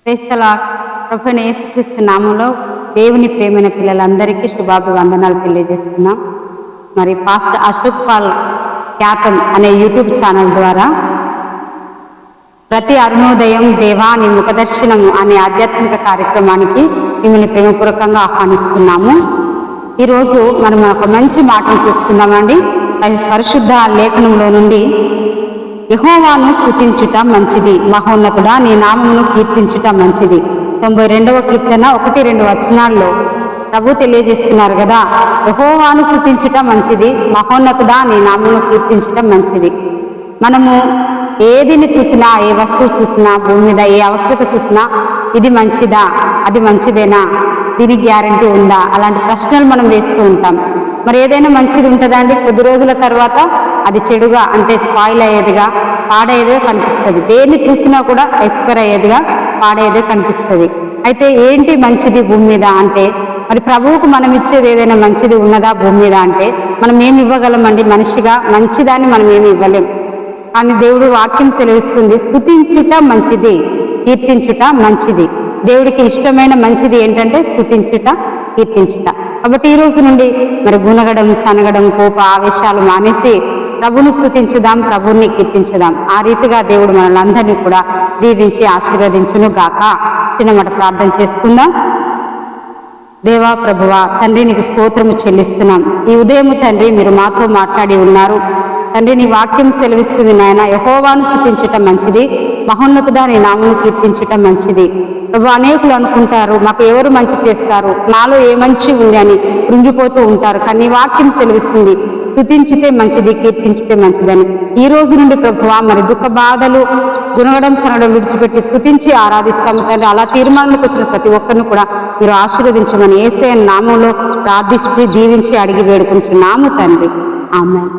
క్రైస్త ప్రభువైన యేసుక్రీస్తు నామంలో దేవుని ప్రేమైన పిల్లలందరికీ శుభాభివందనాలు తెలియజేస్తున్నాం. మరి పాస్టర్ అశోక్ పాల్ ఖ్యాతం అనే యూట్యూబ్ ఛానల్ ద్వారా ప్రతి అరుణోదయం దేవాని ముఖదర్శనము అనే ఆధ్యాత్మిక కార్యక్రమానికి మిమ్మల్ని ప్రేమపూర్వకంగా ఆహ్వానిస్తున్నాము. ఈరోజు మనం ఒక మంచి మాటను చూసుకుందామండి. పరిశుద్ధ లేఖనంలో నుండి యెహోవాను స్తుతించుట మంచిది, మహోన్నతుడా నీ నామమును కీర్తించుట మంచిది. 92వ కీర్తన 1-2 వచనాల్లో ప్రభు తెలియజేస్తున్నారు కదా, యెహోవాను స్తుతించుట మంచిది, మహోన్నతుడా నీ నామమును కీర్తించుట మంచిది. మనము ఏదిని చూసినా, ఏ వస్తువు చూసినా, భూమి మీద ఏ అవసరత చూసినా ఇది మంచిదా, అది మంచిదేనా, దీనికి గ్యారంటీ ఉందా, అలాంటి ప్రశ్నలు మనం వేస్తూ ఉంటాం. మరి ఏదైనా మంచిది ఉంటుందా అండి? కొద్ది రోజుల తర్వాత అది చెడుగా, అంటే స్పాయిల్ అయ్యేదిగా, పాడయ్యేదిగా కనిపిస్తుంది. దేన్ని చూసినా కూడా ఎక్స్పైర్ అయ్యేదిగా, పాడేదే కనిపిస్తుంది. అయితే ఏంటి మంచిది భూమి మీద అంటే, మరి ప్రభువుకు మనం ఇచ్చేది ఏదైనా మంచిది ఉన్నదా భూమి మీద అంటే మనం ఏమి ఇవ్వగలమండి? మనిషిగా మంచిదాన్ని మనం ఏమి ఇవ్వలేం. కానీ దేవుడు వాక్యం సెలవిస్తుంది, స్తుతించుట మంచిది, కీర్తించుట మంచిది. దేవుడికి ఇష్టమైన మంచిది ఏంటంటే స్తుతించుట, కీర్తించుట. కాబట్టి ఈ రోజు నుండి మరి గుణగడం, సనగడం, కోప ఆవేశాలు మానేసి ప్రభుని స్తుతించుదాం, ప్రభుని కీర్తించుదాం. ఆ రీతిగా దేవుడు మనల్ని అందరినీ కూడా దీవించి ఆశీర్వదించును గాక. చిన్నమాట ప్రార్థన చేసుకుందాం. దేవా ప్రభువా తండ్రి, నీకు స్తోత్రము చెల్లిస్తున్నాం. ఈ ఉదయం తండ్రి మీరు మాతో మాట్లాడి ఉన్నారు తండ్రి. నీ వాక్యం సెలవిస్తుంది నాయన, యెహోవాను స్తుతించుట మంచిది, మహోన్నతుడా నీ నామమును కీర్తించుట మంచిది. ప్రభు, అనేకులు అనుకుంటారు మాకు ఎవరు మంచి చేస్తారు, నాలో ఏ మంచి ఉంది అని కృంగిపోతూ ఉంటారు. కానీ నీ వాక్యం సెలవిస్తుంది స్తుతించితే మంచిది, కీర్తించితే మంచిదని. ఈ రోజు నుండి ప్రభువా మరి దుఃఖ బాధలు, గుణగడం, సనగడం విడిచిపెట్టి స్తుతించి ఆరాధిస్తాము తండ్రి. అలా తీర్మానానికి వచ్చిన ప్రతి ఒక్కరిని కూడా మీరు ఆశీర్వదించమని యేసయ్య నామంలో ప్రార్థిస్తూ దీవించి అడిగి వేడుకుంటున్నాము తండ్రి. ఆమేన్.